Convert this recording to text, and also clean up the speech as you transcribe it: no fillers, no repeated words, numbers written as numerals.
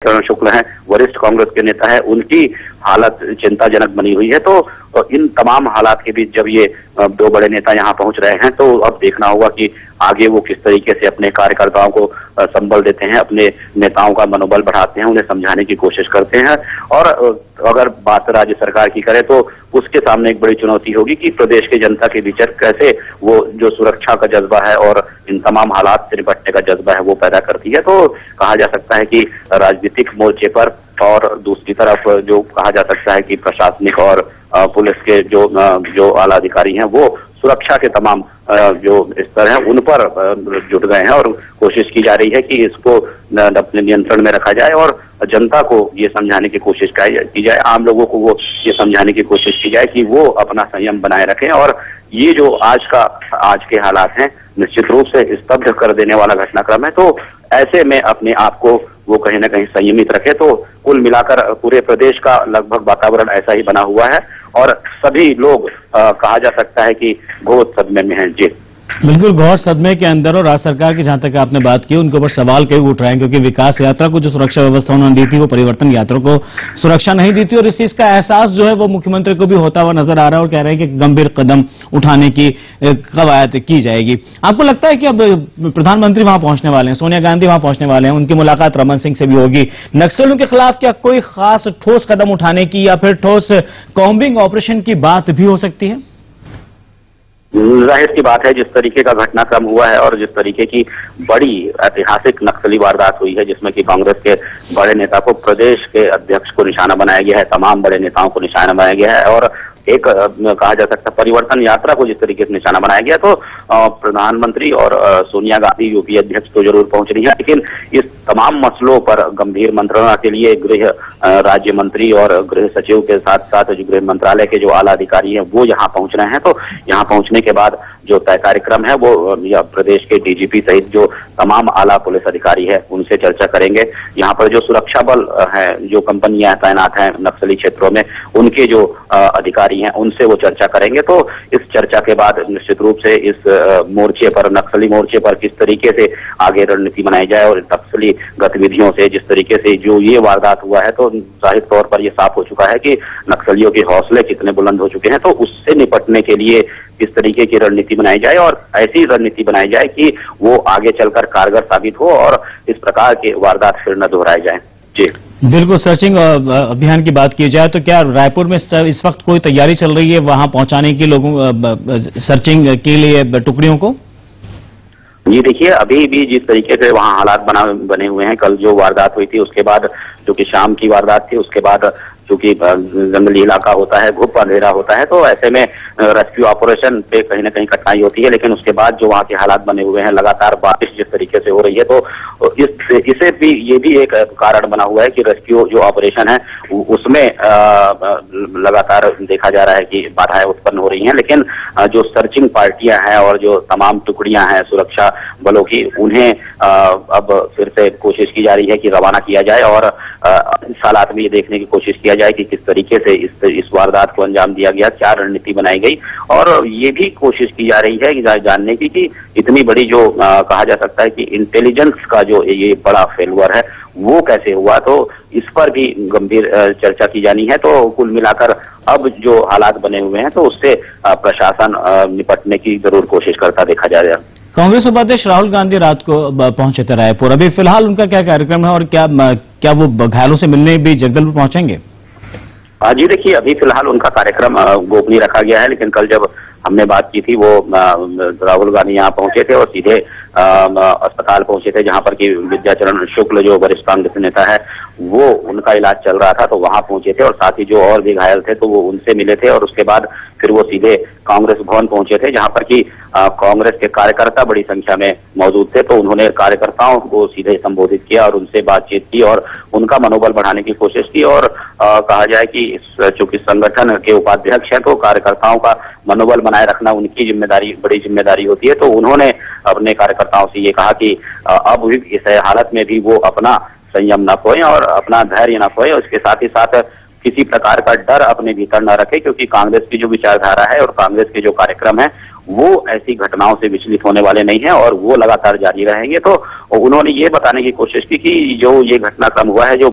चरण शुक्ल हैं, वरिष्ठ कांग्रेस के नेता है, उनकी हालत चिंताजनक बनी हुई है। तो इन तमाम हालात के बीच जब ये दो बड़े नेता यहाँ पहुंच रहे हैं, तो अब देखना होगा कि आगे वो किस तरीके से अपने कार्यकर्ताओं को संबल देते हैं, अपने नेताओं का मनोबल बढ़ाते हैं, उन्हें समझाने की कोशिश करते हैं। और अगर बात राज्य सरकार की करें तो उसके सामने एक बड़ी चुनौती होगी कि प्रदेश की जनता के बीच कैसे वो जो सुरक्षा का जज्बा है और इन तमाम हालात से निपटने का जज्बा है वो पैदा करती है। तो कहा जा सकता है कि राजनीतिक मोर्चे पर और दूसरी तरफ जो कहा जा सकता है कि प्रशासनिक और पुलिस के जो आला अधिकारी हैं वो सुरक्षा के तमाम जो स्तर हैं उन पर जुट गए हैं और कोशिश की जा रही है कि इसको अपने नियंत्रण में रखा जाए और जनता को ये समझाने की कोशिश की जाए, आम लोगों को वो ये समझाने की कोशिश की जाए कि वो अपना संयम बनाए रखें। और ये जो आज के हालात हैं निश्चित रूप से स्तब्ध कर देने वाला घटनाक्रम है, तो ऐसे में अपने आप को वो कहीं ना कहीं संयमित रखे। तो कुल मिलाकर पूरे प्रदेश का लगभग वातावरण ऐसा ही बना हुआ है और सभी लोग कहा जा सकता है कि घोर सदमे में हैं। जी बिल्कुल, घोर सदमे के अंदर। और राज्य सरकार की जहां तक आपने बात की उनके ऊपर सवाल कई उठ रहे हैं, क्योंकि विकास यात्रा को जो सुरक्षा व्यवस्था उन्होंने दी थी वो परिवर्तन यात्रा को सुरक्षा नहीं दी थी। और इस चीज का एहसास जो है वो मुख्यमंत्री को भी होता हुआ नजर आ रहा है और कह रहे हैं कि गंभीर कदम उठाने की कवायद की जाएगी। आपको लगता है कि अब प्रधानमंत्री वहां पहुंचने वाले हैं, सोनिया गांधी वहां पहुंचने वाले हैं, उनकी मुलाकात रमन सिंह से भी होगी, नक्सलियों के खिलाफ क्या कोई खास ठोस कदम उठाने की या फिर ठोस कॉम्बिंग ऑपरेशन की बात भी हो सकती है? जाहिर सी बात है, जिस तरीके का घटनाक्रम हुआ है और जिस तरीके की बड़ी ऐतिहासिक नक्सली वारदात हुई है जिसमें कि कांग्रेस के बड़े नेता को, प्रदेश के अध्यक्ष को निशाना बनाया गया है, तमाम बड़े नेताओं को निशाना बनाया गया है और एक कहा जा सकता है परिवर्तन यात्रा को जिस तरीके से निशाना बनाया गया, तो प्रधानमंत्री और सोनिया गांधी यूपीए अध्यक्ष तो जरूर पहुंच रही है, लेकिन इस तमाम मसलों पर गंभीर मंत्रणा के लिए गृह राज्य मंत्री और गृह सचिव के साथ साथ जो गृह मंत्रालय के जो आला अधिकारी हैं वो यहाँ पहुंच रहे हैं। तो यहाँ पहुंचने के बाद जो तय कार्यक्रम है वो प्रदेश के डीजीपी सहित जो तमाम आला पुलिस अधिकारी है उनसे चर्चा करेंगे। यहाँ पर जो सुरक्षा बल है, जो कंपनियां तैनात हैं नक्सली क्षेत्रों में, उनके जो अधिकारी हैं उनसे वो चर्चा करेंगे। तो इस चर्चा के बाद निश्चित रूप से इस मोर्चे पर, नक्सली मोर्चे पर किस तरीके से आगे रणनीति बनाई जाए और नक्सली गतिविधियों से जिस तरीके से जो ये वारदात हुआ है, तो जाहिर तौर पर यह साफ हो चुका है कि नक्सलियों के हौसले कितने बुलंद हो चुके हैं। तो उससे निपटने के लिए किस तरीके की रणनीति बनाई जाए और ऐसी रणनीति बनाई जाए कि वो आगे चलकर कारगर साबित हो और इस प्रकार के वारदात फिर न दोहराए जाएं। जी बिल्कुल, सर्चिंग अभियान की बात की जाए तो क्या रायपुर में इस वक्त कोई तैयारी चल रही है वहां पहुंचाने की लोगों सर्चिंग के लिए टुकड़ियों को? जी देखिए, अभी भी जिस तरीके से वहां हालात बने हुए हैं, कल जो वारदात हुई थी उसके बाद, जो कि शाम की वारदात थी, उसके बाद चूंकि जंगली इलाका होता है, घुप अंधेरा होता है, तो ऐसे में रेस्क्यू ऑपरेशन पे कहीं ना कहीं कठिनाई होती है। लेकिन उसके बाद जो वहाँ के हालात बने हुए हैं, लगातार बारिश जिस तरीके से हो रही है, तो इसे भी ये भी एक कारण बना हुआ है कि रेस्क्यू जो ऑपरेशन है उसमें लगातार देखा जा रहा है कि बाधाएं उत्पन्न हो रही हैं। लेकिन जो सर्चिंग पार्टियां हैं और जो तमाम टुकड़ियां हैं सुरक्षा बलों की, उन्हें अब फिर से कोशिश की जा रही है कि रवाना किया जाए और इस हालात में ये देखने की कोशिश किया जाए कि किस तरीके से इस वारदात को अंजाम दिया गया, क्या रणनीति बनाई गई। और ये भी कोशिश की जा रही है कि जानने की कि इतनी बड़ी जो कहा जा सकता है कि इंटेलिजेंस का जो ये बड़ा फेल्यूर है वो कैसे हुआ, तो इस पर भी गंभीर चर्चा की जानी है। तो कुल मिलाकर अब जो हालात बने हुए हैं तो उससे प्रशासन निपटने की जरूर कोशिश करता देखा जा रहा है। कांग्रेस उपाध्यक्ष राहुल गांधी रात को पहुंचे थे रायपुर, अभी फिलहाल उनका क्या कार्यक्रम है और क्या वो घायलों से मिलने भी जगदलपुर पहुंचेंगे? जी देखिए, अभी फिलहाल उनका कार्यक्रम गोपनीय रखा गया है, लेकिन कल जब हमने बात की थी वो राहुल गांधी यहाँ पहुंचे थे और सीधे अस्पताल पहुंचे थे, जहां पर कि विद्याचरण शुक्ल जो वरिष्ठ कांग्रेस नेता है वो उनका इलाज चल रहा था, तो वहां पहुंचे थे और साथ ही जो और भी घायल थे तो वो उनसे मिले थे और उसके बाद फिर वो सीधे कांग्रेस भवन पहुंचे थे, जहां पर कि कांग्रेस के कार्यकर्ता बड़ी संख्या में मौजूद थे। तो उन्होंने कार्यकर्ताओं को सीधे संबोधित किया और उनसे बातचीत की और उनका मनोबल बढ़ाने की कोशिश की। और कहा जाए कि चूंकि संगठन के उपाध्यक्ष हैं तो कार्यकर्ताओं का मनोबल बनाए रखना उनकी जिम्मेदारी, बड़ी जिम्मेदारी होती है। तो उन्होंने अपने कार्यकर्ताओं से ये कहा कि अब इस हालत में भी वो अपना संयम न खोएं और अपना धैर्य न खोएं, उसके साथ ही साथ किसी प्रकार का डर अपने भीतर न रखें, क्योंकि कांग्रेस की जो विचारधारा है और कांग्रेस के जो कार्यक्रम है वो ऐसी घटनाओं से विचलित होने वाले नहीं है और वो लगातार जारी रहेंगे। तो उन्होंने ये बताने की कोशिश की कि जो ये घटनाक्रम हुआ है, जो